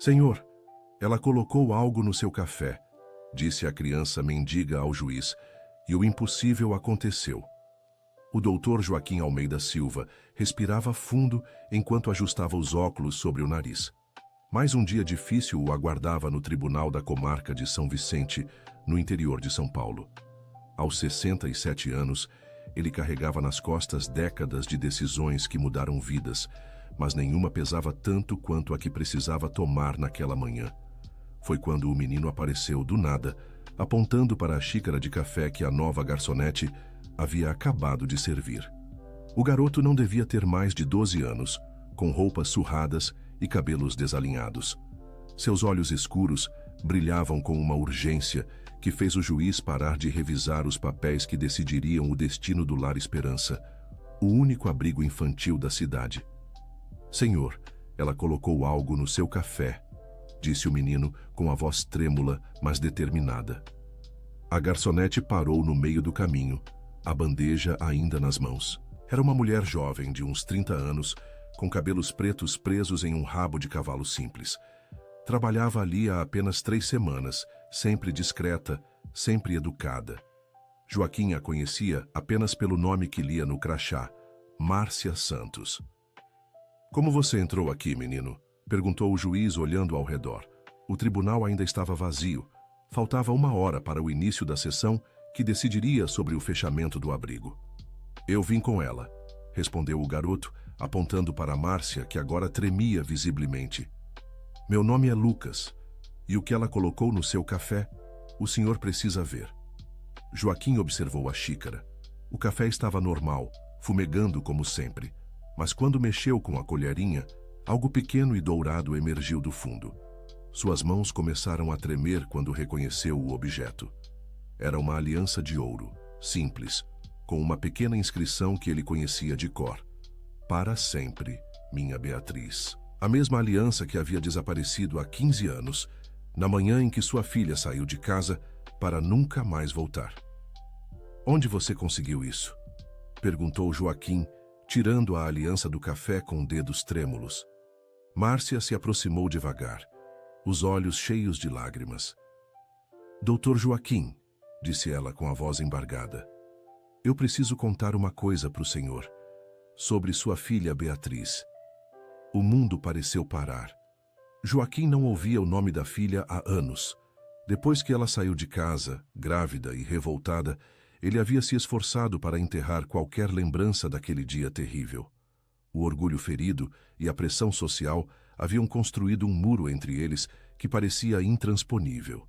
Senhor, ela colocou algo no seu café, disse a criança mendiga ao juiz, e o impossível aconteceu. O doutor Joaquim Almeida Silva respirava fundo enquanto ajustava os óculos sobre o nariz. Mais um dia difícil o aguardava no Tribunal da Comarca de São Vicente, no interior de São Paulo. Aos 67 anos, ele carregava nas costas décadas de decisões que mudaram vidas, mas nenhuma pesava tanto quanto a que precisava tomar naquela manhã. Foi quando o menino apareceu do nada, apontando para a xícara de café que a nova garçonete havia acabado de servir. O garoto não devia ter mais de 12 anos, com roupas surradas e cabelos desalinhados. Seus olhos escuros brilhavam com uma urgência que fez o juiz parar de revisar os papéis que decidiriam o destino do Lar Esperança, o único abrigo infantil da cidade. Senhor, ela colocou algo no seu café, disse o menino com a voz trêmula, mas determinada. A garçonete parou no meio do caminho, a bandeja ainda nas mãos. Era uma mulher jovem de uns 30 anos, com cabelos pretos presos em um rabo de cavalo simples. Trabalhava ali há apenas 3 semanas, sempre discreta, sempre educada. Joaquim a conhecia apenas pelo nome que lia no crachá, Márcia Santos. Como você entrou aqui, menino? Perguntou o juiz olhando ao redor. O tribunal ainda estava vazio. Faltava 1 hora para o início da sessão que decidiria sobre o fechamento do abrigo. Eu vim com ela, respondeu o garoto, apontando para Márcia, que agora tremia visivelmente. Meu nome é Lucas, e o que ela colocou no seu café, o senhor precisa ver. Joaquim observou a xícara. O café estava normal, fumegando como sempre, mas quando mexeu com a colherinha, algo pequeno e dourado emergiu do fundo. Suas mãos começaram a tremer quando reconheceu o objeto. Era uma aliança de ouro, simples, com uma pequena inscrição que ele conhecia de cor. Para sempre, minha Beatriz. A mesma aliança que havia desaparecido há 15 anos, na manhã em que sua filha saiu de casa para nunca mais voltar. Onde você conseguiu isso? Perguntou Joaquim, tirando a aliança do café com dedos trêmulos. Márcia se aproximou devagar, os olhos cheios de lágrimas. Doutor Joaquim, disse ela com a voz embargada, eu preciso contar uma coisa para o senhor, sobre sua filha Beatriz. O mundo pareceu parar. Joaquim não ouvia o nome da filha há anos. Depois que ela saiu de casa, grávida e revoltada, ele havia se esforçado para enterrar qualquer lembrança daquele dia terrível. O orgulho ferido e a pressão social haviam construído um muro entre eles que parecia intransponível.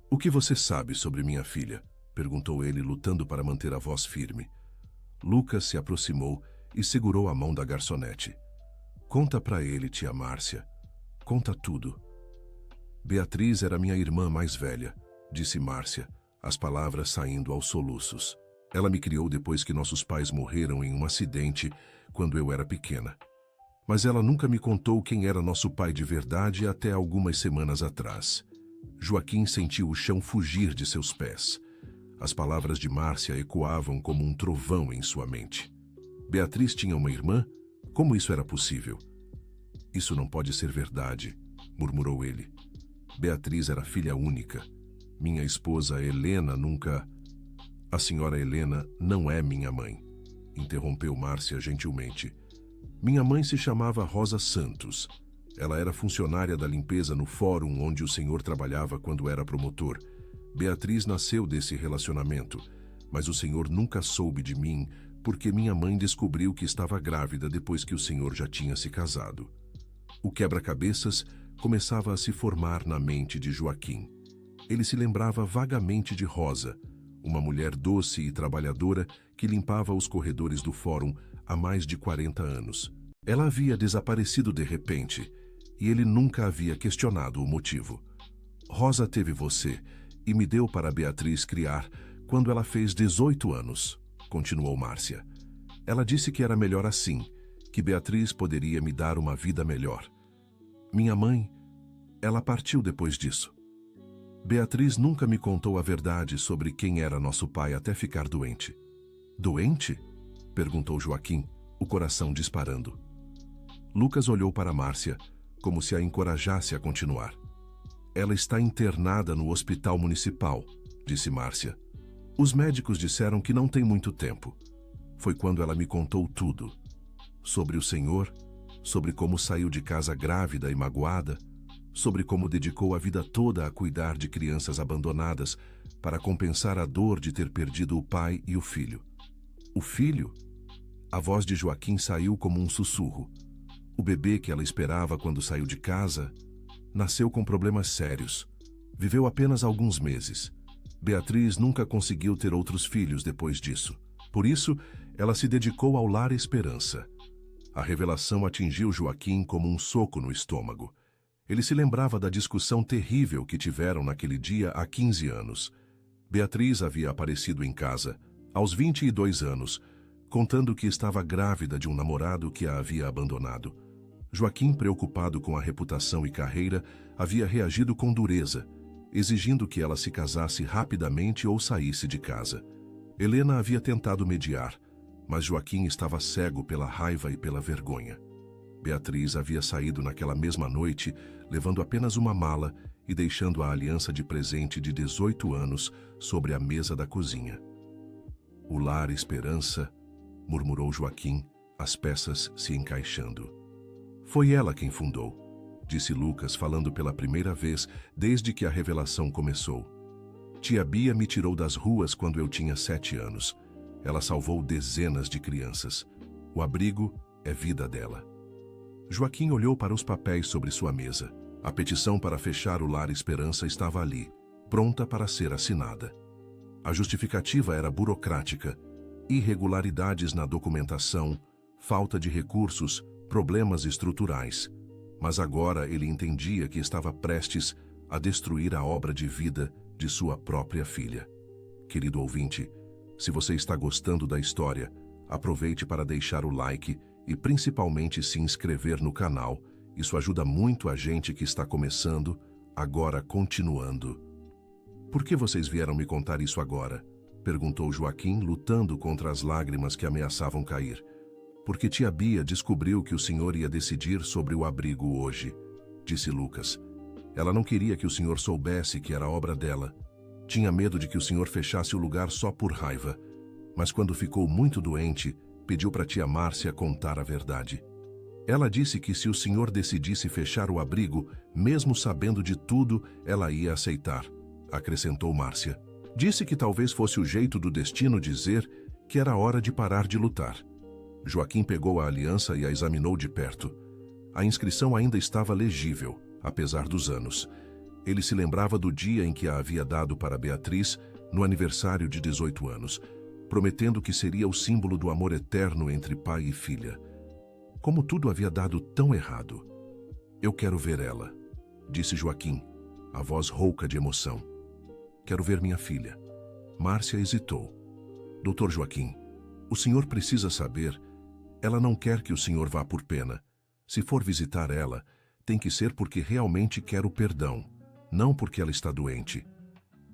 O que você sabe sobre minha filha? Perguntou ele, lutando para manter a voz firme. Lucas se aproximou e segurou a mão da garçonete. Conta para ele, tia Márcia. Conta tudo. Beatriz era minha irmã mais velha, disse Márcia, as palavras saindo aos soluços. Ela me criou depois que nossos pais morreram em um acidente quando eu era pequena. Mas ela nunca me contou quem era nosso pai de verdade até algumas semanas atrás. Joaquim sentiu o chão fugir de seus pés. As palavras de Márcia ecoavam como um trovão em sua mente. Beatriz tinha uma irmã? Como isso era possível? Isso não pode ser verdade, murmurou ele. Beatriz era filha única. Minha esposa Helena nunca... A senhora Helena não é minha mãe, interrompeu Márcia gentilmente. Minha mãe se chamava Rosa Santos. Ela era funcionária da limpeza no fórum onde o senhor trabalhava quando era promotor. Beatriz nasceu desse relacionamento, mas o senhor nunca soube de mim porque minha mãe descobriu que estava grávida depois que o senhor já tinha se casado. O quebra-cabeças começava a se formar na mente de Joaquim. Ele se lembrava vagamente de Rosa, uma mulher doce e trabalhadora que limpava os corredores do fórum há mais de 40 anos. Ela havia desaparecido de repente, e ele nunca havia questionado o motivo. Rosa teve você e me deu para Beatriz criar quando ela fez 18 anos, continuou Márcia. Ela disse que era melhor assim, que Beatriz poderia me dar uma vida melhor. Minha mãe, ela partiu depois disso. Beatriz nunca me contou a verdade sobre quem era nosso pai até ficar doente. Doente? Perguntou Joaquim, o coração disparando. Lucas olhou para Márcia, como se a encorajasse a continuar. Ela está internada no hospital municipal, disse Márcia. Os médicos disseram que não tem muito tempo. Foi quando ela me contou tudo. Sobre o Senhor, sobre como saiu de casa grávida e magoada, sobre como dedicou a vida toda a cuidar de crianças abandonadas para compensar a dor de ter perdido o pai e o filho. O filho? A voz de Joaquim saiu como um sussurro. O bebê que ela esperava quando saiu de casa nasceu com problemas sérios. Viveu apenas alguns meses. Beatriz nunca conseguiu ter outros filhos depois disso. Por isso, ela se dedicou ao Lar Esperança. A revelação atingiu Joaquim como um soco no estômago. Ele se lembrava da discussão terrível que tiveram naquele dia há 15 anos. Beatriz havia aparecido em casa, aos 22 anos, contando que estava grávida de um namorado que a havia abandonado. Joaquim, preocupado com a reputação e carreira, havia reagido com dureza, exigindo que ela se casasse rapidamente ou saísse de casa. Helena havia tentado mediar, mas Joaquim estava cego pela raiva e pela vergonha. Beatriz havia saído naquela mesma noite, levando apenas uma mala e deixando a aliança de presente de 18 anos sobre a mesa da cozinha. O Lar Esperança, murmurou Joaquim, as peças se encaixando. Foi ela quem fundou, disse Lucas, falando pela primeira vez desde que a revelação começou. Tia Bia me tirou das ruas quando eu tinha 7 anos. Ela salvou dezenas de crianças. O abrigo é vida dela. Joaquim olhou para os papéis sobre sua mesa. A petição para fechar o Lar Esperança estava ali, pronta para ser assinada. A justificativa era burocrática, irregularidades na documentação, falta de recursos, problemas estruturais. Mas agora ele entendia que estava prestes a destruir a obra de vida de sua própria filha. Querido ouvinte, se você está gostando da história, aproveite para deixar o like e principalmente se inscrever no canal. Isso ajuda muito a gente que está começando, agora continuando. Por que vocês vieram me contar isso agora? Perguntou Joaquim, lutando contra as lágrimas que ameaçavam cair. Porque tia Bia descobriu que o senhor ia decidir sobre o abrigo hoje, disse Lucas. Ela não queria que o senhor soubesse que era obra dela. Tinha medo de que o senhor fechasse o lugar só por raiva. Mas quando ficou muito doente, pediu para tia Márcia contar a verdade. Ela disse que se o senhor decidisse fechar o abrigo, mesmo sabendo de tudo, ela ia aceitar, acrescentou Márcia. Disse que talvez fosse o jeito do destino dizer que era hora de parar de lutar. Joaquim pegou a aliança e a examinou de perto. A inscrição ainda estava legível, apesar dos anos. Ele se lembrava do dia em que a havia dado para Beatriz, no aniversário de 18 anos, prometendo que seria o símbolo do amor eterno entre pai e filha. Como tudo havia dado tão errado. Eu quero ver ela, disse Joaquim, a voz rouca de emoção. Quero ver minha filha. Márcia hesitou. Doutor Joaquim, o senhor precisa saber. Ela não quer que o senhor vá por pena. Se for visitar ela, tem que ser porque realmente quer o perdão, não porque ela está doente.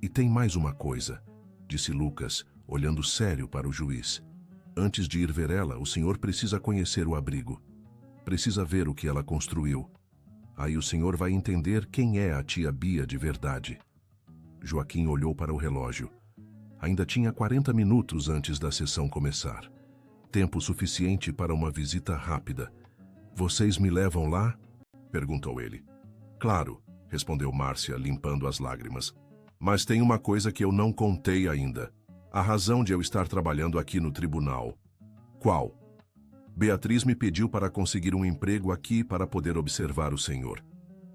E tem mais uma coisa, disse Lucas, olhando sério para o juiz. Antes de ir ver ela, o senhor precisa conhecer o abrigo. Precisa ver o que ela construiu. Aí o senhor vai entender quem é a tia Bia de verdade. Joaquim olhou para o relógio. Ainda tinha 40 minutos antes da sessão começar. Tempo suficiente para uma visita rápida. Vocês me levam lá? Perguntou ele. Claro, respondeu Márcia, limpando as lágrimas. Mas tem uma coisa que eu não contei ainda. A razão de eu estar trabalhando aqui no tribunal. Qual? Beatriz me pediu para conseguir um emprego aqui para poder observar o senhor.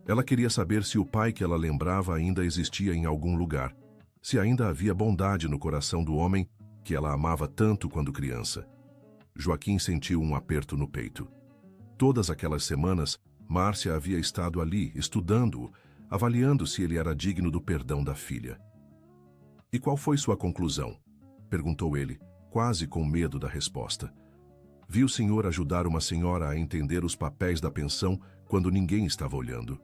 Ela queria saber se o pai que ela lembrava ainda existia em algum lugar, se ainda havia bondade no coração do homem que ela amava tanto quando criança. Joaquim sentiu um aperto no peito. Todas aquelas semanas, Márcia havia estado ali, estudando-o, avaliando se ele era digno do perdão da filha. E qual foi sua conclusão? Perguntou ele, quase com medo da resposta. Vi o senhor ajudar uma senhora a entender os papéis da pensão quando ninguém estava olhando.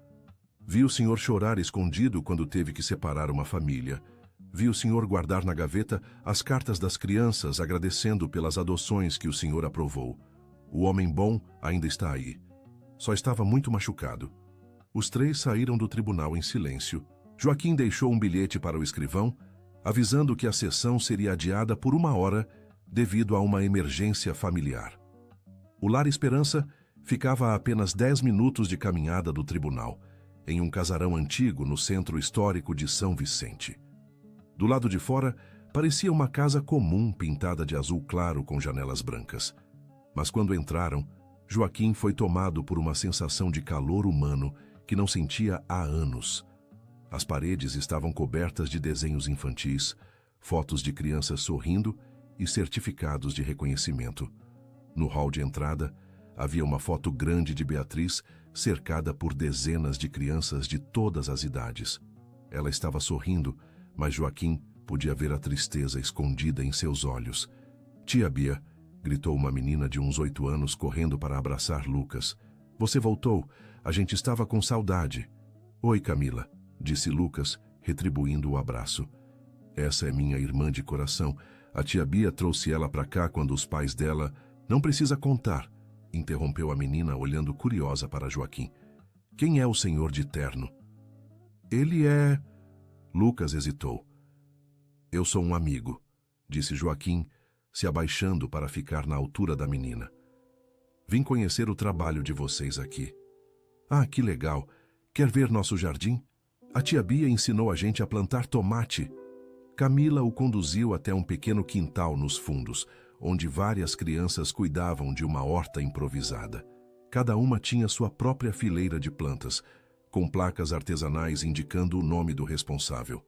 Vi o senhor chorar escondido quando teve que separar uma família. Vi o senhor guardar na gaveta as cartas das crianças agradecendo pelas adoções que o senhor aprovou. O homem bom ainda está aí. Só estava muito machucado. Os três saíram do tribunal em silêncio. Joaquim deixou um bilhete para o escrivão, avisando que a sessão seria adiada por 1 hora devido a uma emergência familiar. O Lar Esperança ficava a apenas 10 minutos de caminhada do tribunal, em um casarão antigo no centro histórico de São Vicente. Do lado de fora, parecia uma casa comum pintada de azul claro com janelas brancas. Mas quando entraram, Joaquim foi tomado por uma sensação de calor humano que não sentia há anos. As paredes estavam cobertas de desenhos infantis, fotos de crianças sorrindo e certificados de reconhecimento. No hall de entrada, havia uma foto grande de Beatriz, cercada por dezenas de crianças de todas as idades. Ela estava sorrindo, mas Joaquim podia ver a tristeza escondida em seus olhos. "Tia Bia", gritou uma menina de uns 8 anos correndo para abraçar Lucas. "Você voltou, a gente estava com saudade." "Oi, Camila", disse Lucas, retribuindo o abraço. "Essa é minha irmã de coração. A tia Bia trouxe ela para cá quando os pais dela..." "Não precisa contar", interrompeu a menina olhando curiosa para Joaquim. "Quem é o senhor de terno?" "Ele é..." Lucas hesitou. "Eu sou um amigo", disse Joaquim, se abaixando para ficar na altura da menina. "Vim conhecer o trabalho de vocês aqui." "Ah, que legal. Quer ver nosso jardim? A tia Bia ensinou a gente a plantar tomate." Camila o conduziu até um pequeno quintal nos fundos, onde várias crianças cuidavam de uma horta improvisada. Cada uma tinha sua própria fileira de plantas, com placas artesanais indicando o nome do responsável.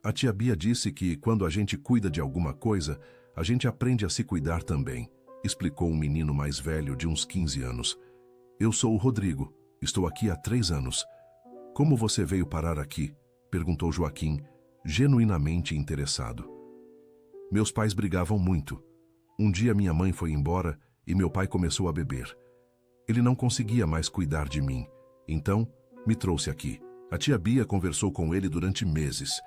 "A tia Bia disse que, quando a gente cuida de alguma coisa, a gente aprende a se cuidar também", explicou um menino mais velho de uns 15 anos. "Eu sou o Rodrigo. Estou aqui há 3 anos. Como você veio parar aqui?", perguntou Joaquim, genuinamente interessado. "Meus pais brigavam muito. Um dia minha mãe foi embora e meu pai começou a beber. Ele não conseguia mais cuidar de mim, então me trouxe aqui. A tia Bia conversou com ele durante meses.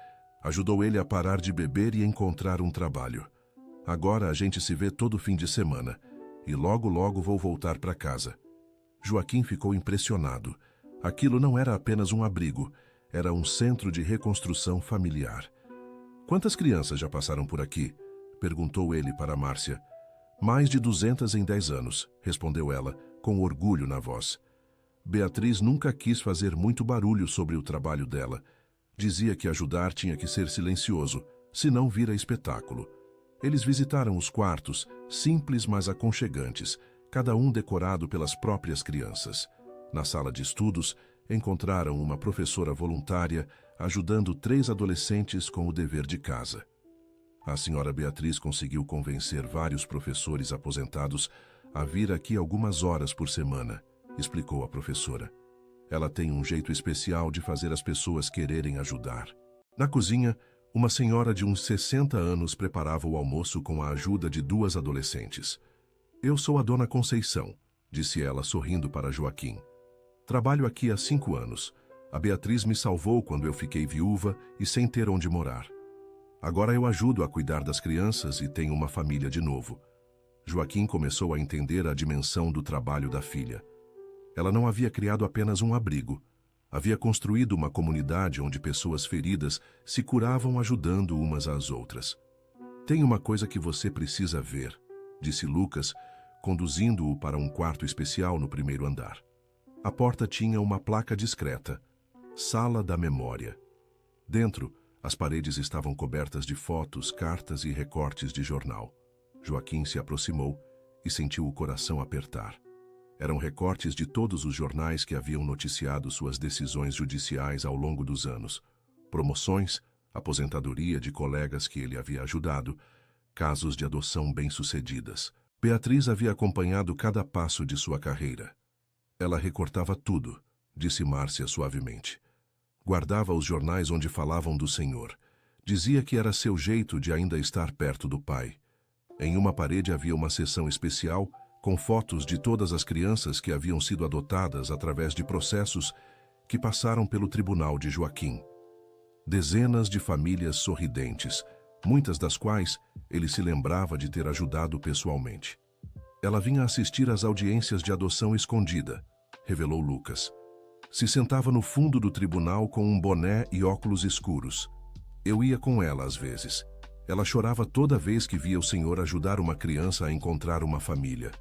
Ajudou ele a parar de beber e encontrar um trabalho. Agora a gente se vê todo fim de semana e logo vou voltar para casa." Joaquim ficou impressionado. Aquilo não era apenas um abrigo, era um centro de reconstrução familiar. "Quantas crianças já passaram por aqui?", perguntou ele para Márcia. "Mais de 200 em 10 anos", respondeu ela, com orgulho na voz. Beatriz nunca quis fazer muito barulho sobre o trabalho dela. Dizia que ajudar tinha que ser silencioso, senão vira espetáculo. Eles visitaram os quartos, simples mas aconchegantes, cada um decorado pelas próprias crianças. Na sala de estudos, encontraram uma professora voluntária ajudando 3 adolescentes com o dever de casa. A senhora Beatriz conseguiu convencer vários professores aposentados a vir aqui algumas horas por semana, explicou a professora. Ela tem um jeito especial de fazer as pessoas quererem ajudar. Na cozinha, uma senhora de uns 60 anos preparava o almoço com a ajuda de 2 adolescentes. "Eu sou a dona Conceição", disse ela sorrindo para Joaquim. "Trabalho aqui há 5 anos. A Beatriz me salvou quando eu fiquei viúva e sem ter onde morar. Agora eu ajudo a cuidar das crianças e tenho uma família de novo." Joaquim começou a entender a dimensão do trabalho da filha. Ela não havia criado apenas um abrigo. Havia construído uma comunidade onde pessoas feridas se curavam ajudando umas às outras. "Tem uma coisa que você precisa ver", disse Lucas, conduzindo-o para um quarto especial no primeiro andar. A porta tinha uma placa discreta: "Sala da Memória". Dentro, as paredes estavam cobertas de fotos, cartas e recortes de jornal. Joaquim se aproximou e sentiu o coração apertar. Eram recortes de todos os jornais que haviam noticiado suas decisões judiciais ao longo dos anos. Promoções, aposentadoria de colegas que ele havia ajudado, casos de adoção bem-sucedidas. Beatriz havia acompanhado cada passo de sua carreira. "Ela recortava tudo", disse Márcia suavemente. Guardava os jornais onde falavam do Senhor. Dizia que era seu jeito de ainda estar perto do Pai. Em uma parede havia uma seção especial com fotos de todas as crianças que haviam sido adotadas através de processos que passaram pelo tribunal de Joaquim. Dezenas de famílias sorridentes, muitas das quais ele se lembrava de ter ajudado pessoalmente. "Ela vinha assistir às audiências de adoção escondida", revelou Lucas. Se sentava no fundo do tribunal com um boné e óculos escuros. Eu ia com ela às vezes. Ela chorava toda vez que via o senhor ajudar uma criança a encontrar uma família.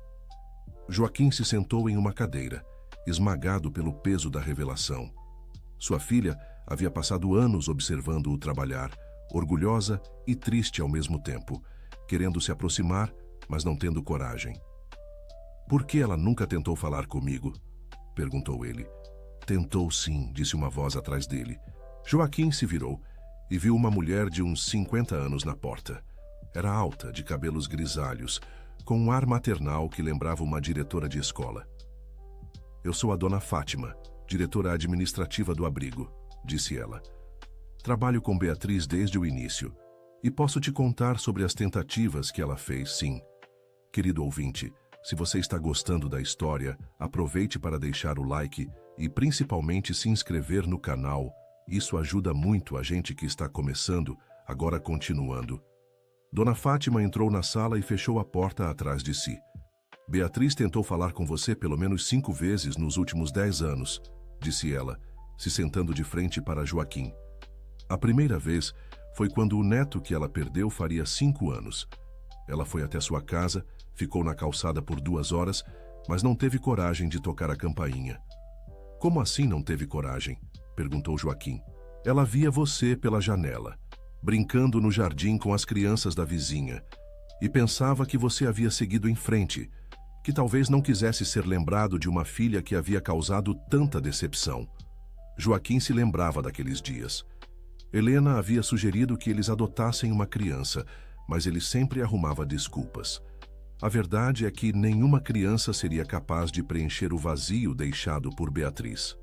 Joaquim se sentou em uma cadeira, esmagado pelo peso da revelação. Sua filha havia passado anos observando-o trabalhar, orgulhosa e triste ao mesmo tempo, querendo se aproximar, mas não tendo coragem. "Por que ela nunca tentou falar comigo?" perguntou ele. "Tentou sim", disse uma voz atrás dele. Joaquim se virou e viu uma mulher de uns 50 anos na porta. Era alta, de cabelos grisalhos, com um ar maternal que lembrava uma diretora de escola. "Eu sou a dona Fátima, diretora administrativa do abrigo", disse ela. "Trabalho com Beatriz desde o início e posso te contar sobre as tentativas que ela fez, sim. Querido ouvinte, se você está gostando da história, aproveite para deixar o like e principalmente se inscrever no canal. Isso ajuda muito a gente que está começando, agora continuando." Dona Fátima entrou na sala e fechou a porta atrás de si. "Beatriz tentou falar com você pelo menos 5 vezes nos últimos 10 anos, disse ela, se sentando de frente para Joaquim. A primeira vez foi quando o neto que ela perdeu faria 5 anos. Ela foi até sua casa, ficou na calçada por 2 horas, mas não teve coragem de tocar a campainha." "Como assim não teve coragem?" perguntou Joaquim. "Ela via você pela janela, brincando no jardim com as crianças da vizinha, e pensava que você havia seguido em frente, que talvez não quisesse ser lembrado de uma filha que havia causado tanta decepção." Joaquim se lembrava daqueles dias. Helena havia sugerido que eles adotassem uma criança, mas ele sempre arrumava desculpas. A verdade é que nenhuma criança seria capaz de preencher o vazio deixado por Beatriz.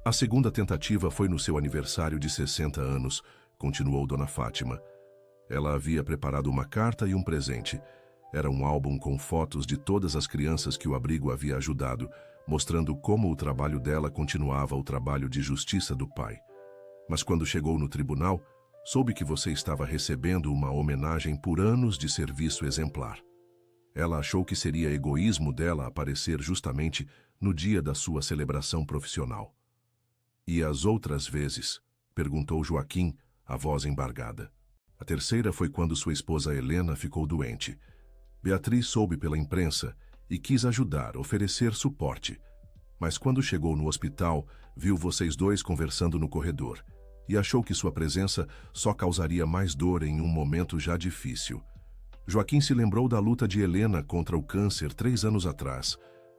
"A segunda tentativa foi no seu aniversário de 60 anos, continuou Dona Fátima. Ela havia preparado uma carta e um presente. Era um álbum com fotos de todas as crianças que o abrigo havia ajudado, mostrando como o trabalho dela continuava o trabalho de justiça do pai. Mas quando chegou no tribunal, soube que você estava recebendo uma homenagem por anos de serviço exemplar. Ela achou que seria egoísmo dela aparecer justamente no dia da sua celebração profissional." "E as outras vezes?" perguntou Joaquim, a voz embargada. "A terceira foi quando sua esposa Helena ficou doente. Beatriz soube pela imprensa e quis ajudar, oferecer suporte. Mas quando chegou no hospital, viu vocês dois conversando no corredor e achou que sua presença só causaria mais dor em um momento já difícil. Joaquim se lembrou da luta de Helena contra o câncer 3 anos atrás.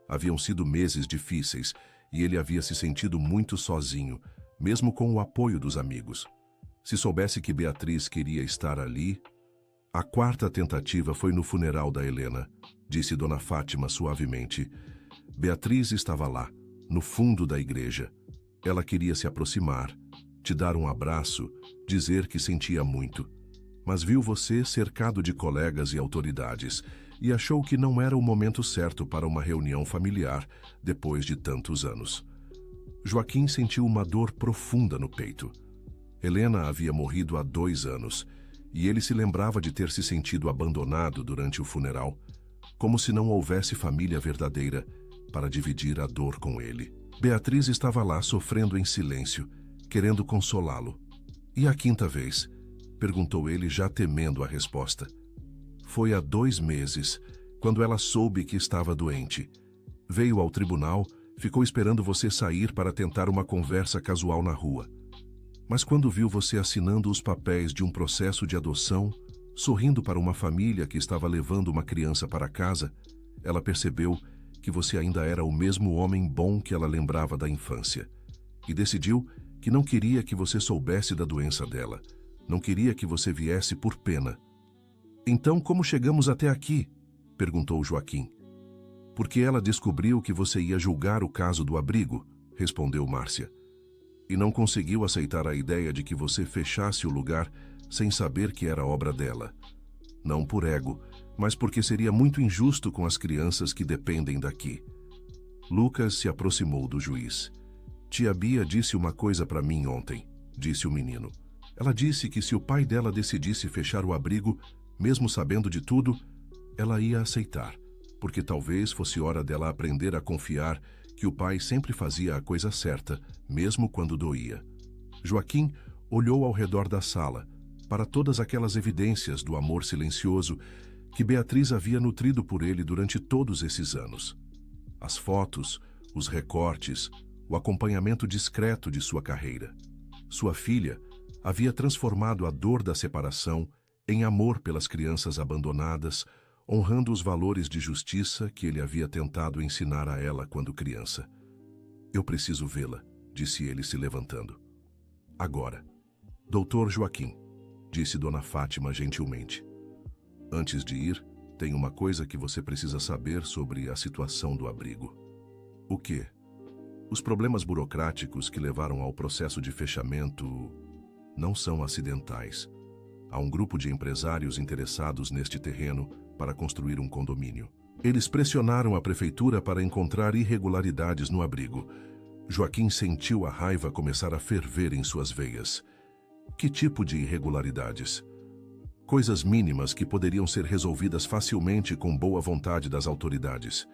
Haviam sido meses difíceis e ele havia se sentido muito sozinho, mesmo com o apoio dos amigos. Se soubesse que Beatriz queria estar ali... "A quarta tentativa foi no funeral da Helena", disse Dona Fátima suavemente. "Beatriz estava lá, no fundo da igreja. Ela queria se aproximar, te dar um abraço, dizer que sentia muito. Mas viu você cercado de colegas e autoridades e achou que não era o momento certo para uma reunião familiar depois de tantos anos." Joaquim sentiu uma dor profunda no peito. Helena havia morrido há 2 anos e ele se lembrava de ter se sentido abandonado durante o funeral, como se não houvesse família verdadeira para dividir a dor com ele. Beatriz estava lá sofrendo em silêncio, querendo consolá-lo. "E a quinta vez?" perguntou ele, já temendo a resposta. "Foi há 2 meses, quando ela soube que estava doente. Veio ao tribunal, ficou esperando você sair para tentar uma conversa casual na rua. Mas quando viu você assinando os papéis de um processo de adoção, sorrindo para uma família que estava levando uma criança para casa, ela percebeu que você ainda era o mesmo homem bom que ela lembrava da infância. E decidiu que não queria que você soubesse da doença dela. Não queria que você viesse por pena." "Então como chegamos até aqui?" perguntou Joaquim. "Porque ela descobriu que você ia julgar o caso do abrigo", respondeu Márcia. "E não conseguiu aceitar a ideia de que você fechasse o lugar sem saber que era obra dela. Não por ego, mas porque seria muito injusto com as crianças que dependem daqui." Lucas se aproximou do juiz. "Tia Bia disse uma coisa para mim ontem", disse o menino. "Ela disse que se o pai dela decidisse fechar o abrigo, mesmo sabendo de tudo, ela ia aceitar, porque talvez fosse hora dela aprender a confiar que o pai sempre fazia a coisa certa, mesmo quando doía. Joaquim olhou ao redor da sala, para todas aquelas evidências do amor silencioso que Beatriz havia nutrido por ele durante todos esses anos. As fotos, os recortes, o acompanhamento discreto de sua carreira. Sua filha havia transformado a dor da separação em amor pelas crianças abandonadas, honrando os valores de justiça que ele havia tentado ensinar a ela quando criança. "Eu preciso vê-la", disse ele se levantando. "Agora." "Doutor Joaquim", disse Dona Fátima gentilmente. "Antes de ir, tem uma coisa que você precisa saber sobre a situação do abrigo." "O quê?" "Os problemas burocráticos que levaram ao processo de fechamento não são acidentais. Há um grupo de empresários interessados neste terreno para construir um condomínio. Eles pressionaram a prefeitura para encontrar irregularidades no abrigo." Joaquim sentiu a raiva começar a ferver em suas veias. "Que tipo de irregularidades?" "Coisas mínimas que poderiam ser resolvidas facilmente com boa vontade das autoridades.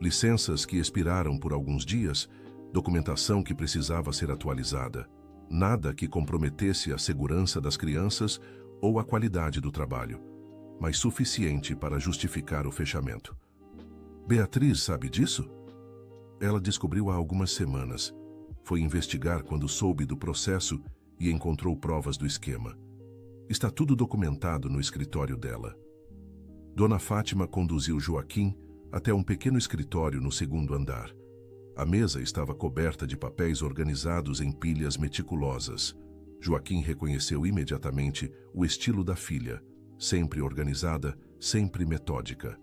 Licenças que expiraram por alguns dias, documentação que precisava ser atualizada. Nada que comprometesse a segurança das crianças ou a qualidade do trabalho, mas suficiente para justificar o fechamento." "Beatriz sabe disso?" "Ela descobriu há algumas semanas. Foi investigar quando soube do processo e encontrou provas do esquema. Está tudo documentado no escritório dela." Dona Fátima conduziu Joaquim até um pequeno escritório no segundo andar. A mesa estava coberta de papéis organizados em pilhas meticulosas. Joaquim reconheceu imediatamente o estilo da filha, sempre organizada, sempre metódica.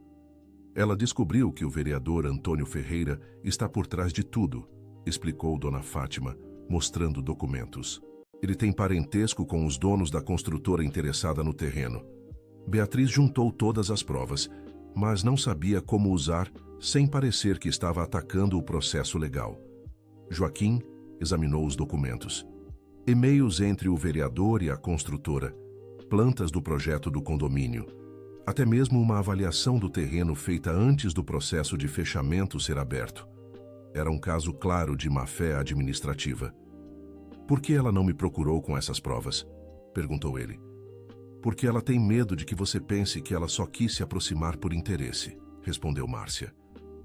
"Ela descobriu que o vereador Antônio Ferreira está por trás de tudo", explicou Dona Fátima, mostrando documentos. "Ele tem parentesco com os donos da construtora interessada no terreno." Beatriz juntou todas as provas, mas não sabia como usar sem parecer que estava atacando o processo legal. Joaquim examinou os documentos. E-mails entre o vereador e a construtora, plantas do projeto do condomínio, até mesmo uma avaliação do terreno feita antes do processo de fechamento ser aberto. Era um caso claro de má-fé administrativa. "Por que ela não me procurou com essas provas?" perguntou ele. "Porque ela tem medo de que você pense que ela só quis se aproximar por interesse", respondeu Márcia.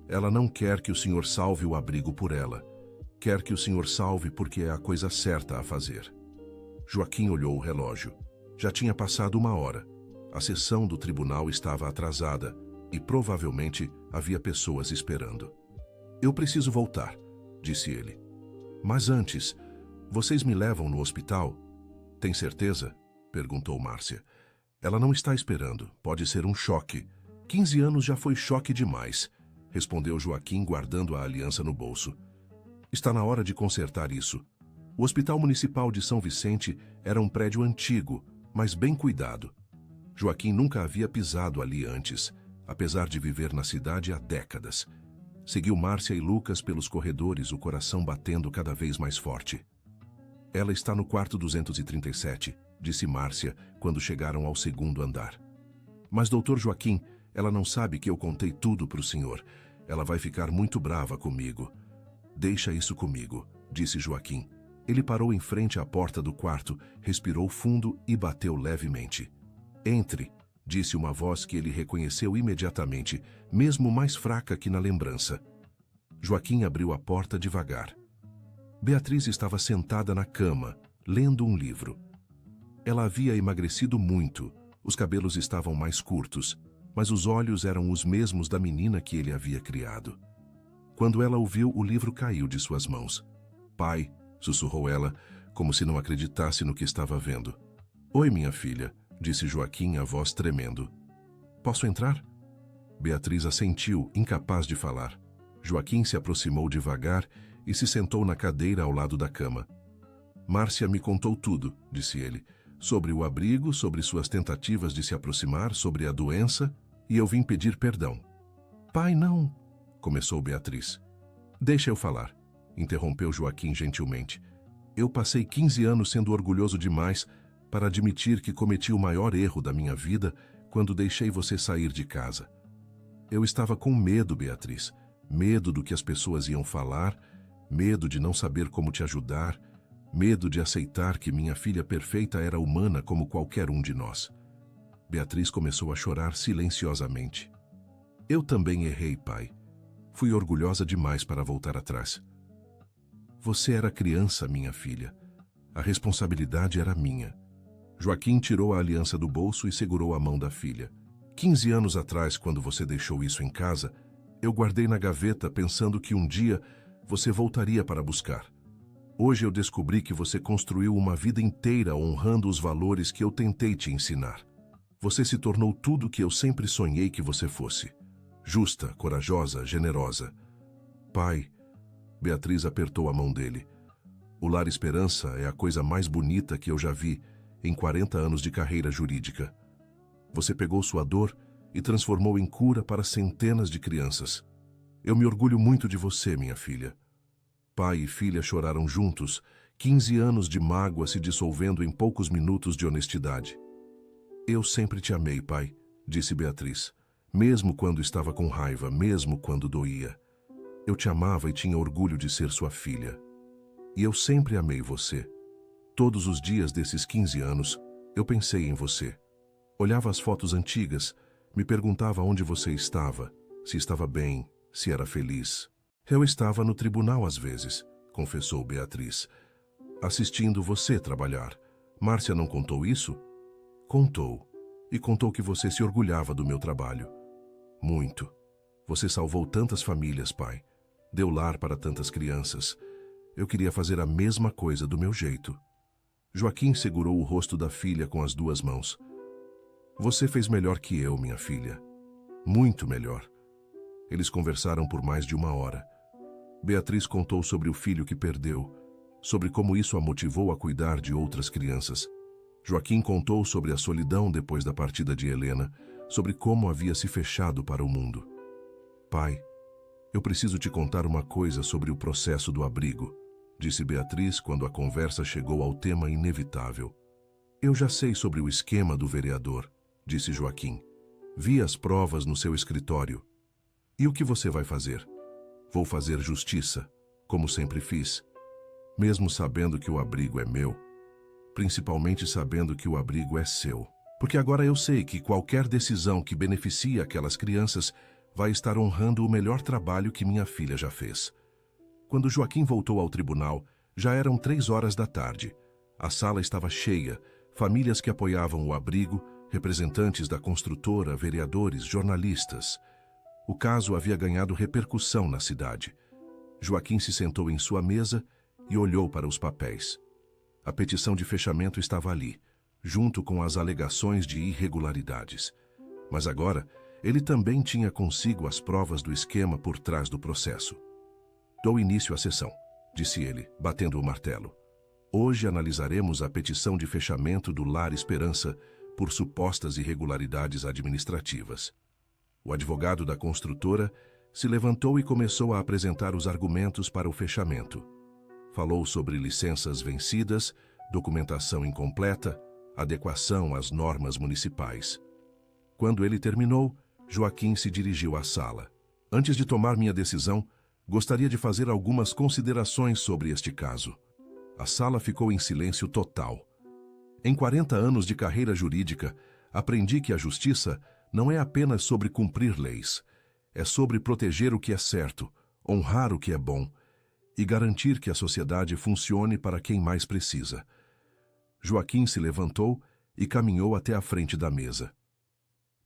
"Ela não quer que o senhor salve o abrigo por ela. Quer que o senhor salve porque é a coisa certa a fazer." Joaquim olhou o relógio. Já tinha passado 1 hora. A sessão do tribunal estava atrasada e provavelmente havia pessoas esperando. "Eu preciso voltar", disse ele. "Mas antes, vocês me levam no hospital?" "Tem certeza?" perguntou Márcia. "Ela não está esperando. Pode ser um choque. 15 anos já foi choque demais", respondeu Joaquim, guardando a aliança no bolso. "Está na hora de consertar isso. O Hospital Municipal de São Vicente era um prédio antigo, mas bem cuidado. Joaquim nunca havia pisado ali antes, apesar de viver na cidade há décadas. Seguiu Márcia e Lucas pelos corredores, o coração batendo cada vez mais forte. "Ela está no quarto 237, disse Márcia quando chegaram ao segundo andar. "Mas, doutor Joaquim, ela não sabe que eu contei tudo para o senhor. Ela vai ficar muito brava comigo." "Deixa isso comigo", disse Joaquim. Ele parou em frente à porta do quarto, respirou fundo e bateu levemente. "Entre", disse uma voz que ele reconheceu imediatamente, mesmo mais fraca que na lembrança. Joaquim abriu a porta devagar. Beatriz estava sentada na cama, lendo um livro. Ela havia emagrecido muito, os cabelos estavam mais curtos, mas os olhos eram os mesmos da menina que ele havia criado. Quando ela o viu, o livro caiu de suas mãos. "Pai", sussurrou ela, como se não acreditasse no que estava vendo. "Oi, minha filha", disse Joaquim, a voz tremendo. "Posso entrar?" Beatriz assentiu, incapaz de falar. Joaquim se aproximou devagar e se sentou na cadeira ao lado da cama. "Márcia me contou tudo", disse ele, "sobre o abrigo, sobre suas tentativas de se aproximar, sobre a doença, e eu vim pedir perdão." "Pai, não", começou Beatriz. "Deixa eu falar", interrompeu Joaquim gentilmente. "Eu passei 15 anos sendo orgulhoso demais para admitir que cometi o maior erro da minha vida quando deixei você sair de casa. Eu estava com medo, Beatriz. Medo do que as pessoas iam falar, medo de não saber como te ajudar, medo de aceitar que minha filha perfeita era humana como qualquer um de nós. Beatriz começou a chorar silenciosamente. Eu também errei, pai. Fui orgulhosa demais para voltar atrás. Você era criança, minha filha. A responsabilidade era minha. Joaquim tirou a aliança do bolso e segurou a mão da filha. 15 anos atrás, quando você deixou isso em casa, eu guardei na gaveta pensando que um dia você voltaria para buscar. Hoje eu descobri que você construiu uma vida inteira honrando os valores que eu tentei te ensinar. Você se tornou tudo o que eu sempre sonhei que você fosse. Justa, corajosa, generosa. Pai, Beatriz apertou a mão dele. O Lar Esperança é a coisa mais bonita que eu já vi em 40 anos de carreira jurídica. Você pegou sua dor e transformou em cura para centenas de crianças. Eu me orgulho muito de você, minha filha. Pai e filha choraram juntos, 15 anos de mágoa se dissolvendo em poucos minutos de honestidade. Eu sempre te amei, pai, disse Beatriz. Mesmo quando estava com raiva, mesmo quando doía. Eu te amava e tinha orgulho de ser sua filha. E eu sempre amei você. Todos os dias desses 15 anos, eu pensei em você. Olhava as fotos antigas, me perguntava onde você estava, se estava bem, se era feliz. Eu estava no tribunal às vezes, confessou Beatriz, assistindo você trabalhar. Márcia não contou isso? Contou. E contou que você se orgulhava do meu trabalho. Muito. Você salvou tantas famílias, pai. Deu lar para tantas crianças. Eu queria fazer a mesma coisa do meu jeito. Joaquim segurou o rosto da filha com as duas mãos. Você fez melhor que eu, minha filha. Muito melhor. Eles conversaram por mais de 1 hora. Beatriz contou sobre o filho que perdeu, sobre como isso a motivou a cuidar de outras crianças. Joaquim contou sobre a solidão depois da partida de Helena, sobre como havia se fechado para o mundo. Pai, eu preciso te contar uma coisa sobre o processo do abrigo, disse Beatriz quando a conversa chegou ao tema inevitável. Eu já sei sobre o esquema do vereador, disse Joaquim. Vi as provas no seu escritório. E o que você vai fazer? Vou fazer justiça, como sempre fiz. Mesmo sabendo que o abrigo é meu, principalmente sabendo que o abrigo é seu. Porque agora eu sei que qualquer decisão que beneficie aquelas crianças vai estar honrando o melhor trabalho que minha filha já fez. Quando Joaquim voltou ao tribunal, já eram 3 horas da tarde. A sala estava cheia, famílias que apoiavam o abrigo, representantes da construtora, vereadores, jornalistas. O caso havia ganhado repercussão na cidade. Joaquim se sentou em sua mesa e olhou para os papéis. A petição de fechamento estava ali, junto com as alegações de irregularidades. Mas agora, ele também tinha consigo as provas do esquema por trás do processo. Dou início à sessão, disse ele, batendo o martelo. Hoje analisaremos a petição de fechamento do Lar Esperança por supostas irregularidades administrativas. O advogado da construtora se levantou e começou a apresentar os argumentos para o fechamento. Falou sobre licenças vencidas, documentação incompleta, adequação às normas municipais. Quando ele terminou, Joaquim se dirigiu à sala. Antes de tomar minha decisão, gostaria de fazer algumas considerações sobre este caso. A sala ficou em silêncio total. Em 40 anos de carreira jurídica, aprendi que a justiça não é apenas sobre cumprir leis. É sobre proteger o que é certo, honrar o que é bom e garantir que a sociedade funcione para quem mais precisa. Joaquim se levantou e caminhou até a frente da mesa.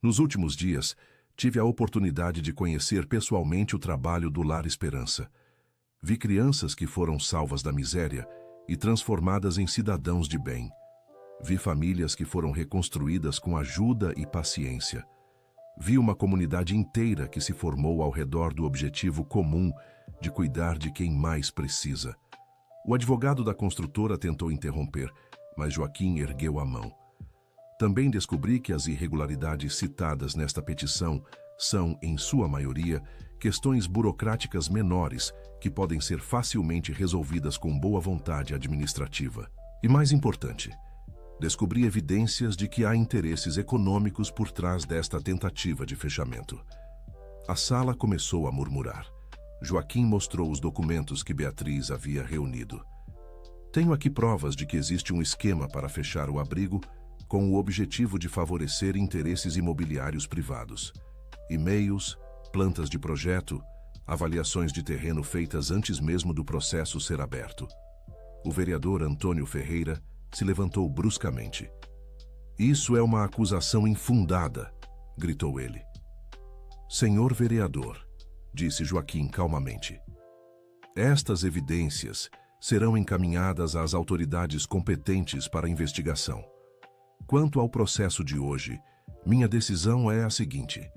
Nos últimos dias, tive a oportunidade de conhecer pessoalmente o trabalho do Lar Esperança. Vi crianças que foram salvas da miséria e transformadas em cidadãos de bem. Vi famílias que foram reconstruídas com ajuda e paciência. Vi uma comunidade inteira que se formou ao redor do objetivo comum de cuidar de quem mais precisa. O advogado da construtora tentou interromper, mas Joaquim ergueu a mão. Também descobri que as irregularidades citadas nesta petição são, em sua maioria, questões burocráticas menores que podem ser facilmente resolvidas com boa vontade administrativa. E mais importante, descobri evidências de que há interesses econômicos por trás desta tentativa de fechamento. A sala começou a murmurar. Joaquim mostrou os documentos que Beatriz havia reunido. Tenho aqui provas de que existe um esquema para fechar o abrigo com o objetivo de favorecer interesses imobiliários privados. E-mails, plantas de projeto, avaliações de terreno feitas antes mesmo do processo ser aberto. O vereador Antônio Ferreira se levantou bruscamente. Isso é uma acusação infundada, gritou ele. Senhor vereador, disse Joaquim calmamente, estas evidências serão encaminhadas às autoridades competentes para a investigação. Quanto ao processo de hoje, minha decisão é a seguinte.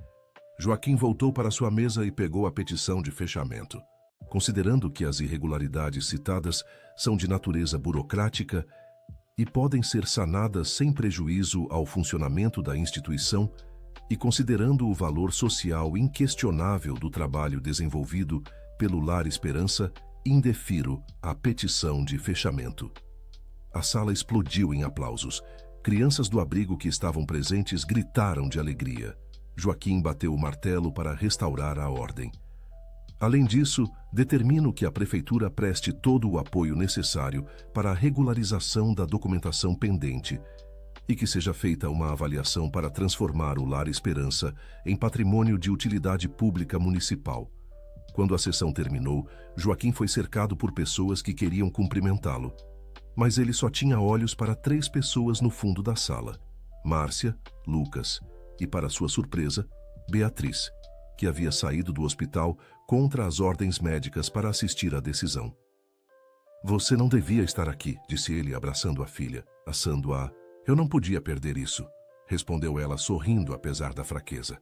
Joaquim voltou para sua mesa e pegou a petição de fechamento. Considerando que as irregularidades citadas são de natureza burocrática e podem ser sanadas sem prejuízo ao funcionamento da instituição, e considerando o valor social inquestionável do trabalho desenvolvido pelo Lar Esperança, indefiro a petição de fechamento. A sala explodiu em aplausos. Crianças do abrigo que estavam presentes gritaram de alegria. Joaquim bateu o martelo para restaurar a ordem. Além disso, determino que a Prefeitura preste todo o apoio necessário para a regularização da documentação pendente e que seja feita uma avaliação para transformar o Lar Esperança em patrimônio de utilidade pública municipal. Quando a sessão terminou, Joaquim foi cercado por pessoas que queriam cumprimentá-lo. Mas ele só tinha olhos para 3 pessoas no fundo da sala: Márcia, Lucas e, para sua surpresa, Beatriz, que havia saído do hospital contra as ordens médicas para assistir à decisão. Você não devia estar aqui, disse ele abraçando a filha, assando-a. Eu não podia perder isso, respondeu ela sorrindo apesar da fraqueza.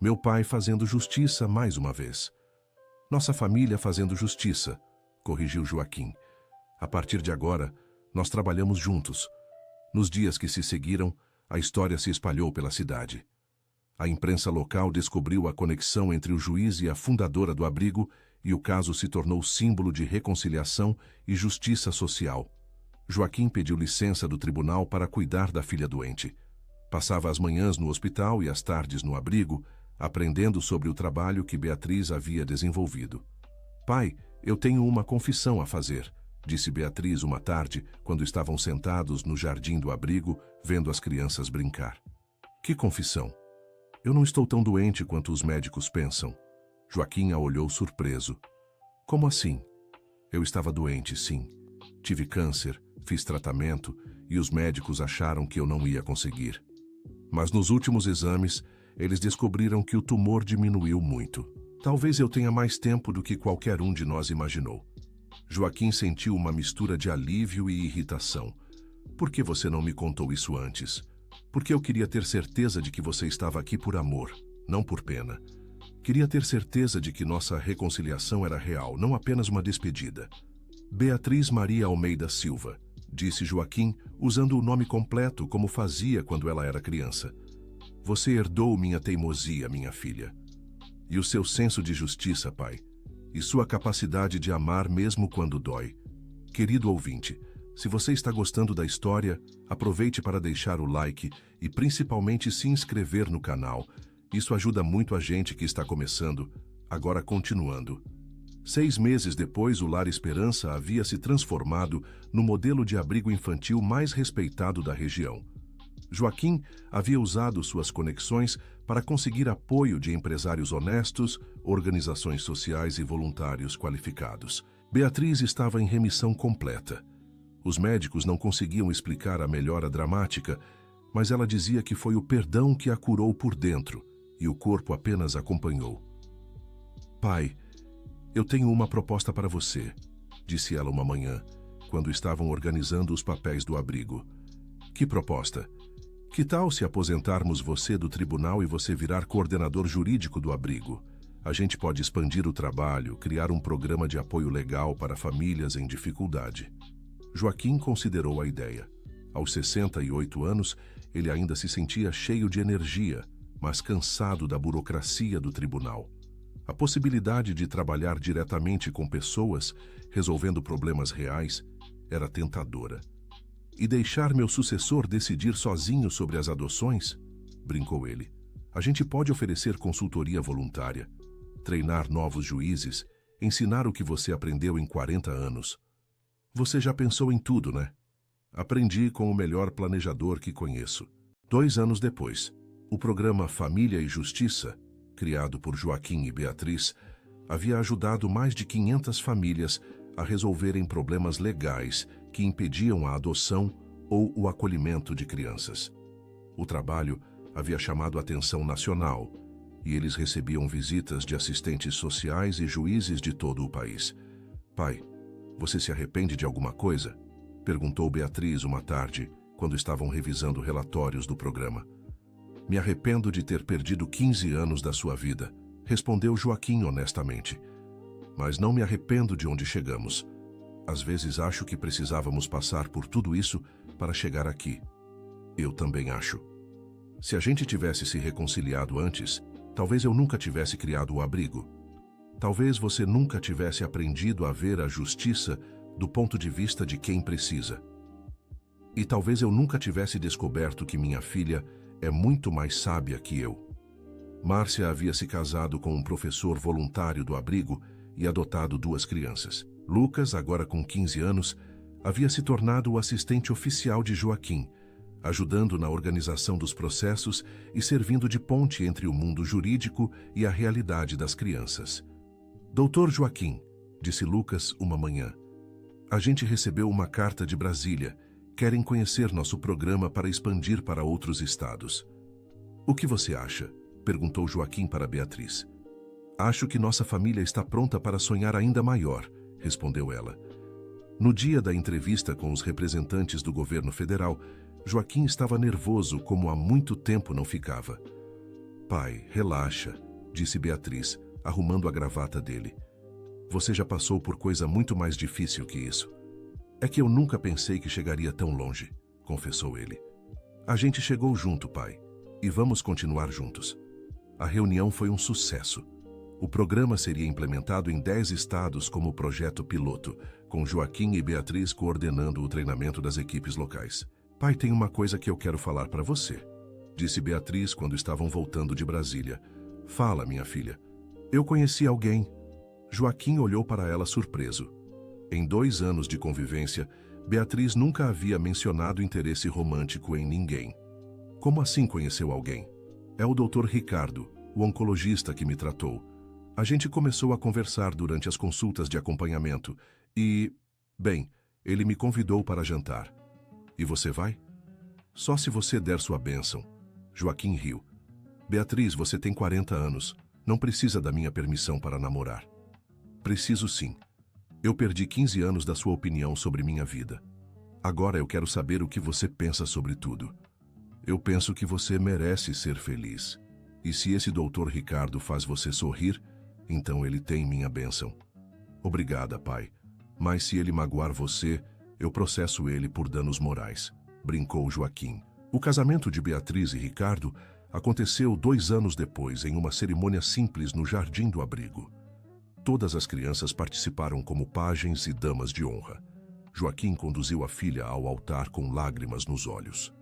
Meu pai fazendo justiça mais uma vez. Nossa família fazendo justiça, corrigiu Joaquim. A partir de agora, nós trabalhamos juntos. Nos dias que se seguiram, a história se espalhou pela cidade. A imprensa local descobriu a conexão entre o juiz e a fundadora do abrigo e o caso se tornou símbolo de reconciliação e justiça social. Joaquim pediu licença do tribunal para cuidar da filha doente. Passava as manhãs no hospital e as tardes no abrigo, aprendendo sobre o trabalho que Beatriz havia desenvolvido. Pai, eu tenho uma confissão a fazer, disse Beatriz uma tarde, quando estavam sentados no jardim do abrigo, vendo as crianças brincar. Que confissão? Eu não estou tão doente quanto os médicos pensam. Joaquim a olhou surpreso. Como assim? Eu estava doente, sim. Tive câncer, fiz tratamento e os médicos acharam que eu não ia conseguir. Mas nos últimos exames, eles descobriram que o tumor diminuiu muito. Talvez eu tenha mais tempo do que qualquer um de nós imaginou. Joaquim sentiu uma mistura de alívio e irritação. Por que você não me contou isso antes? Porque eu queria ter certeza de que você estava aqui por amor, não por pena. Queria ter certeza de que nossa reconciliação era real, não apenas uma despedida. Beatriz Maria Almeida Silva, disse Joaquim, usando o nome completo como fazia quando ela era criança. Você herdou minha teimosia, minha filha. E o seu senso de justiça, pai. E sua capacidade de amar mesmo quando dói. Querido ouvinte, se você está gostando da história, aproveite para deixar o like e principalmente se inscrever no canal. Isso ajuda muito a gente que está começando. Agora continuando. 6 meses depois, o Lar Esperança havia se transformado no modelo de abrigo infantil mais respeitado da região. Joaquim havia usado suas conexões para conseguir apoio de empresários honestos, organizações sociais e voluntários qualificados. Beatriz estava em remissão completa. Os médicos não conseguiam explicar a melhora dramática, mas ela dizia que foi o perdão que a curou por dentro e o corpo apenas acompanhou. Pai, eu tenho uma proposta para você, disse ela uma manhã, quando estavam organizando os papéis do abrigo. Que proposta? Que tal se aposentarmos você do tribunal e você virar coordenador jurídico do abrigo? A gente pode expandir o trabalho, criar um programa de apoio legal para famílias em dificuldade. Joaquim considerou a ideia. Aos 68 anos, ele ainda se sentia cheio de energia, mas cansado da burocracia do tribunal. A possibilidade de trabalhar diretamente com pessoas, resolvendo problemas reais, era tentadora. E deixar meu sucessor decidir sozinho sobre as adoções? Brincou ele. A gente pode oferecer consultoria voluntária, treinar novos juízes Ensinar o que você aprendeu em 40 anos. Você já pensou em tudo, né? Aprendi com o melhor planejador que conheço. 2 anos depois, o programa Família e Justiça, criado por Joaquim e Beatriz, havia ajudado mais de 500 famílias a resolverem problemas legais que impediam a adoção ou o acolhimento de crianças. O trabalho havia chamado a atenção nacional e eles recebiam visitas de assistentes sociais e juízes de todo o país. Pai, você se arrepende de alguma coisa? Perguntou Beatriz uma tarde, quando estavam revisando relatórios do programa. Me arrependo de ter perdido 15 anos da sua vida, respondeu Joaquim honestamente. Mas não me arrependo de onde chegamos. Às vezes acho que precisávamos passar por tudo isso para chegar aqui. Eu também acho. Se a gente tivesse se reconciliado antes, talvez eu nunca tivesse criado o abrigo. Talvez você nunca tivesse aprendido a ver a justiça do ponto de vista de quem precisa. E talvez eu nunca tivesse descoberto que minha filha é muito mais sábia que eu. Márcia havia se casado com um professor voluntário do abrigo e adotado 2 crianças. Lucas, agora com 15 anos, havia se tornado o assistente oficial de Joaquim, ajudando na organização dos processos e servindo de ponte entre o mundo jurídico e a realidade das crianças. Doutor Joaquim, disse Lucas uma manhã, a gente recebeu uma carta de Brasília. Querem conhecer nosso programa para expandir para outros estados. O que você acha? Perguntou Joaquim para Beatriz. Acho que nossa família está pronta para sonhar ainda maior, respondeu ela. No dia da entrevista com os representantes do governo federal, Joaquim estava nervoso como há muito tempo não ficava. Pai, relaxa, disse Beatriz, arrumando a gravata dele. Você já passou por coisa muito mais difícil que isso. É que eu nunca pensei que chegaria tão longe, confessou ele. A gente chegou junto, pai, e vamos continuar juntos. A reunião foi um sucesso. O programa seria implementado em 10 estados como projeto piloto, com Joaquim e Beatriz coordenando o treinamento das equipes locais. Pai, tem uma coisa que eu quero falar para você, disse Beatriz quando estavam voltando de Brasília. Fala, minha filha. Eu conheci alguém. Joaquim olhou para ela surpreso. Em 2 anos de convivência, Beatriz nunca havia mencionado interesse romântico em ninguém. Como assim conheceu alguém? É o Dr. Ricardo, o oncologista que me tratou. A gente começou a conversar durante as consultas de acompanhamento e, bem, ele me convidou para jantar. E você vai? Só se você der sua bênção. Joaquim riu. Beatriz, você tem 40 anos. Não precisa da minha permissão para namorar. Preciso sim. Eu perdi 15 anos da sua opinião sobre minha vida. Agora eu quero saber o que você pensa sobre tudo. Eu penso que você merece ser feliz. E se esse Dr. Ricardo faz você sorrir, então ele tem minha bênção. Obrigada, pai. Mas se ele magoar você, eu processo ele por danos morais, brincou Joaquim. O casamento de Beatriz e Ricardo aconteceu 2 anos depois em uma cerimônia simples no Jardim do Abrigo. Todas as crianças participaram como pajens e damas de honra. Joaquim conduziu a filha ao altar com lágrimas nos olhos.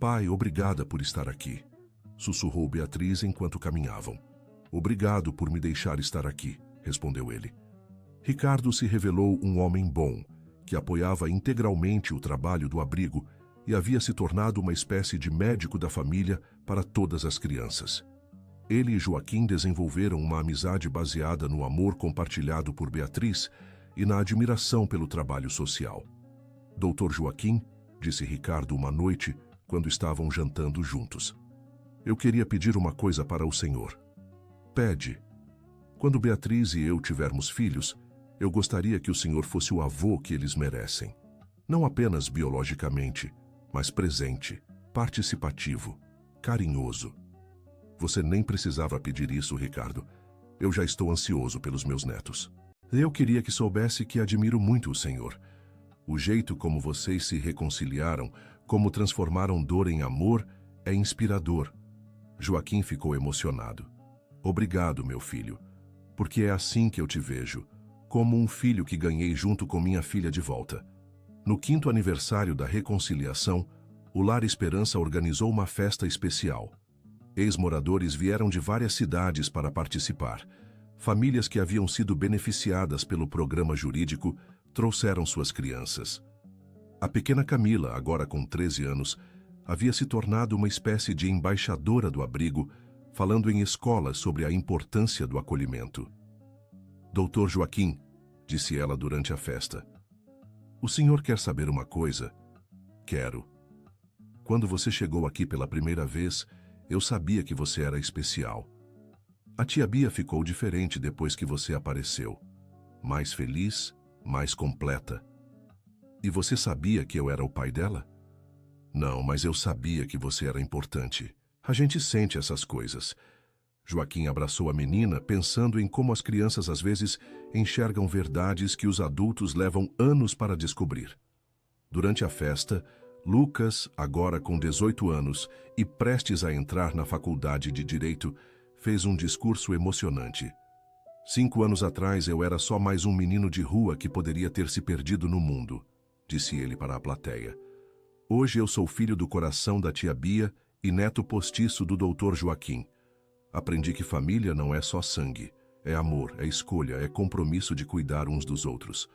Pai, obrigada por estar aqui, sussurrou Beatriz enquanto caminhavam. Obrigado por me deixar estar aqui, respondeu ele. Ricardo se revelou um homem bom, que apoiava integralmente o trabalho do abrigo e havia se tornado uma espécie de médico da família para todas as crianças. Ele e Joaquim desenvolveram uma amizade baseada no amor compartilhado por Beatriz e na admiração pelo trabalho social. Doutor Joaquim, disse Ricardo uma noite, quando estavam jantando juntos. Eu queria pedir uma coisa para o senhor. Pede. Quando Beatriz e eu tivermos filhos, eu gostaria que o senhor fosse o avô que eles merecem. Não apenas biologicamente, mas presente, participativo, carinhoso. Você nem precisava pedir isso, Ricardo. Eu já estou ansioso pelos meus netos. Eu queria que soubesse que admiro muito o senhor. O jeito como vocês se reconciliaram, como transformaram dor em amor, é inspirador. Joaquim ficou emocionado. Obrigado, meu filho, porque é assim que eu te vejo, como um filho que ganhei junto com minha filha de volta. No 5º aniversário da reconciliação, o Lar Esperança organizou uma festa especial. Ex-moradores vieram de várias cidades para participar. Famílias que haviam sido beneficiadas pelo programa jurídico trouxeram suas crianças. A pequena Camila, agora com 13 anos, havia se tornado uma espécie de embaixadora do abrigo, falando em escolas sobre a importância do acolhimento. Doutor Joaquim, disse ela durante a festa, o senhor quer saber uma coisa? Quero. Quando você chegou aqui pela primeira vez, eu sabia que você era especial. A tia Bia ficou diferente depois que você apareceu. Mais feliz, mais completa. E você sabia que eu era o pai dela? Não, mas eu sabia que você era importante. A gente sente essas coisas. Joaquim abraçou a menina, pensando em como as crianças às vezes enxergam verdades que os adultos levam anos para descobrir. Durante a festa, Lucas, agora com 18 anos e prestes a entrar na faculdade de Direito, fez um discurso emocionante. 5 anos atrás eu era só mais um menino de rua que poderia ter se perdido no mundo, disse ele para a plateia. Hoje eu sou filho do coração da tia Bia e neto postiço do doutor Joaquim. Aprendi que família não é só sangue, é amor, é escolha, é compromisso de cuidar uns dos outros.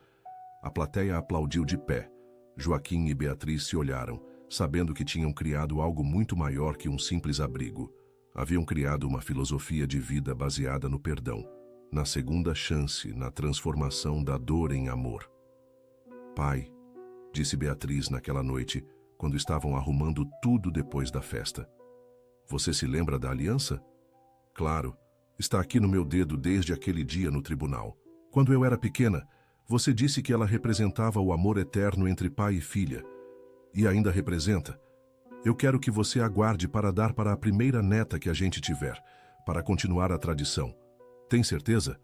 A plateia aplaudiu de pé. Joaquim e Beatriz se olharam, sabendo que tinham criado algo muito maior que um simples abrigo. Haviam criado uma filosofia de vida baseada no perdão, na segunda chance, na transformação da dor em amor. Pai, disse Beatriz naquela noite, quando estavam arrumando tudo depois da festa. Você se lembra da aliança? Claro, está aqui no meu dedo desde aquele dia no tribunal. Quando eu era pequena, você disse que ela representava o amor eterno entre pai e filha. E ainda representa. Eu quero que você aguarde para dar para a primeira neta que a gente tiver, para continuar a tradição. Tem certeza?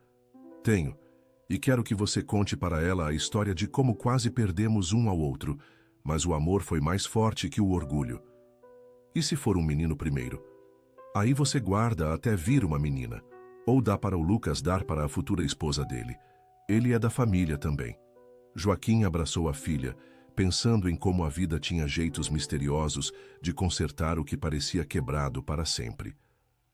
Tenho. E quero que você conte para ela a história de como quase perdemos um ao outro, mas o amor foi mais forte que o orgulho. E se for um menino primeiro? Aí você guarda até vir uma menina, ou dá para o Lucas dar para a futura esposa dele. Ele é da família também. Joaquim abraçou a filha, pensando em como a vida tinha jeitos misteriosos de consertar o que parecia quebrado para sempre.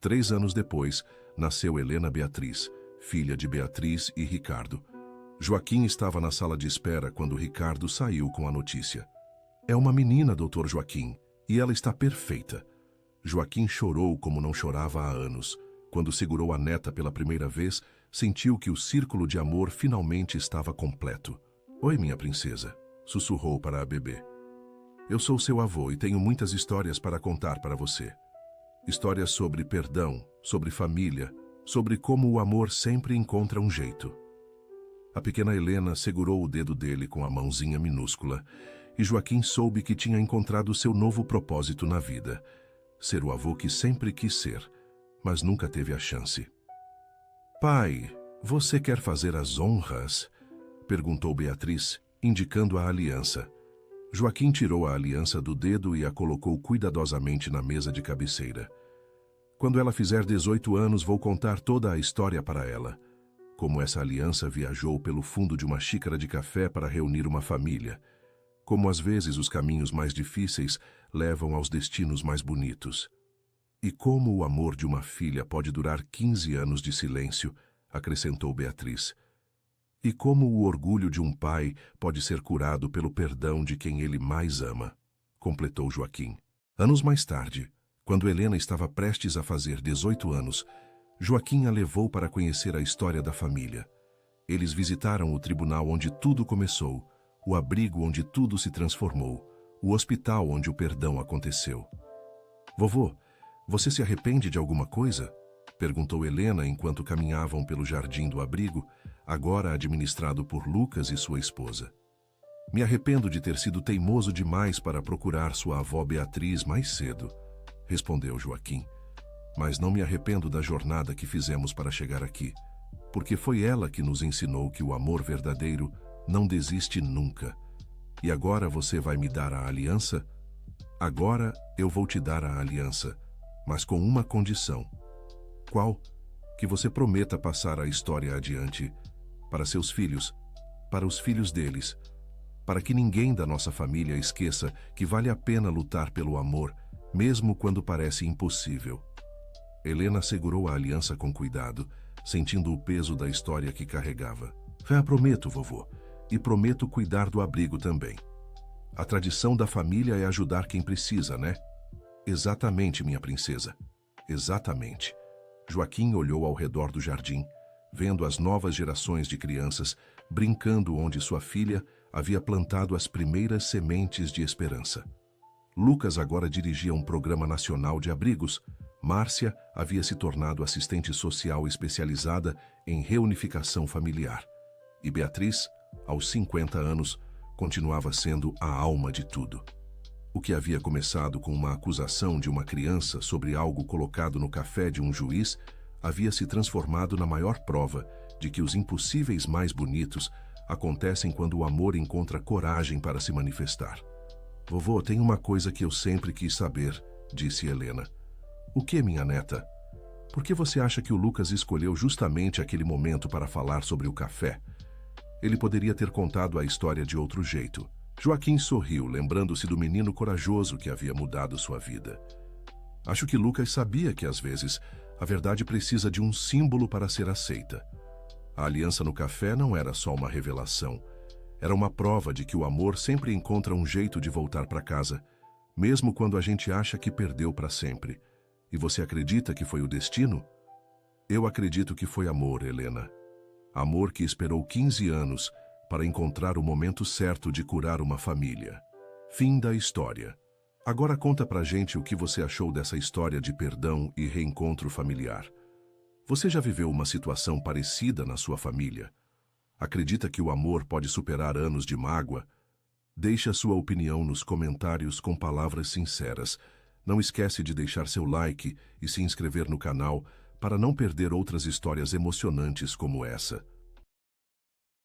3 anos depois, nasceu Helena Beatriz, filha de Beatriz e Ricardo. Joaquim estava na sala de espera quando Ricardo saiu com a notícia. É uma menina, doutor Joaquim, e ela está perfeita. Joaquim chorou como não chorava há anos. Quando segurou a neta pela primeira vez, sentiu que o círculo de amor finalmente estava completo. Oi, minha princesa, sussurrou para a bebê. Eu sou seu avô e tenho muitas histórias para contar para você. Histórias sobre perdão, sobre família, sobre como o amor sempre encontra um jeito. A pequena Helena segurou o dedo dele com a mãozinha minúscula e Joaquim soube que tinha encontrado seu novo propósito na vida. Ser o avô que sempre quis ser, mas nunca teve a chance. Pai, você quer fazer as honras? Perguntou Beatriz, indicando a aliança. Joaquim tirou a aliança do dedo e a colocou cuidadosamente na mesa de cabeceira. Quando ela fizer 18 anos, vou contar toda a história para ela. Como essa aliança viajou pelo fundo de uma xícara de café para reunir uma família. Como às vezes os caminhos mais difíceis levam aos destinos mais bonitos. E como o amor de uma filha pode durar 15 anos de silêncio, acrescentou Beatriz. E como o orgulho de um pai pode ser curado pelo perdão de quem ele mais ama, completou Joaquim. Anos mais tarde, quando Helena estava prestes a fazer 18 anos, Joaquim a levou para conhecer a história da família. Eles visitaram o tribunal onde tudo começou, o abrigo onde tudo se transformou, o hospital onde o perdão aconteceu. Vovô, você se arrepende de alguma coisa? Perguntou Helena enquanto caminhavam pelo jardim do abrigo, agora administrado por Lucas e sua esposa. Me arrependo de ter sido teimoso demais para procurar sua avó Beatriz mais cedo, respondeu Joaquim. Mas não me arrependo da jornada que fizemos para chegar aqui, porque foi ela que nos ensinou que o amor verdadeiro não desiste nunca. E agora você vai me dar a aliança? Agora eu vou te dar a aliança, mas com uma condição. Qual? Que você prometa passar a história adiante, para seus filhos, para os filhos deles, para que ninguém da nossa família esqueça que vale a pena lutar pelo amor, mesmo quando parece impossível. Helena segurou a aliança com cuidado, sentindo o peso da história que carregava. Prometo, vovô, e prometo cuidar do abrigo também. A tradição da família é ajudar quem precisa, né? Exatamente, minha princesa. Exatamente. Joaquim olhou ao redor do jardim, vendo as novas gerações de crianças brincando onde sua filha havia plantado as primeiras sementes de esperança. Lucas agora dirigia um programa nacional de abrigos. Márcia havia se tornado assistente social especializada em reunificação familiar. E Beatriz, aos 50 anos, continuava sendo a alma de tudo. O que havia começado com uma acusação de uma criança sobre algo colocado no café de um juiz havia se transformado na maior prova de que os impossíveis mais bonitos acontecem quando o amor encontra coragem para se manifestar. Vovô, tem uma coisa que eu sempre quis saber, disse Helena. O que, minha neta? Por que você acha que o Lucas escolheu justamente aquele momento para falar sobre o café? Ele poderia ter contado a história de outro jeito. Joaquim sorriu, lembrando-se do menino corajoso que havia mudado sua vida. Acho que Lucas sabia que, às vezes, a verdade precisa de um símbolo para ser aceita. A aliança no café não era só uma revelação. Era uma prova de que o amor sempre encontra um jeito de voltar para casa, mesmo quando a gente acha que perdeu para sempre. E você acredita que foi o destino? Eu acredito que foi amor, Helena. Amor que esperou 15 anos para encontrar o momento certo de curar uma família. Fim da história. Agora conta pra gente o que você achou dessa história de perdão e reencontro familiar. Você já viveu uma situação parecida na sua família? Acredita que o amor pode superar anos de mágoa? Deixe a sua opinião nos comentários com palavras sinceras. Não esquece de deixar seu like e se inscrever no canal para não perder outras histórias emocionantes como essa.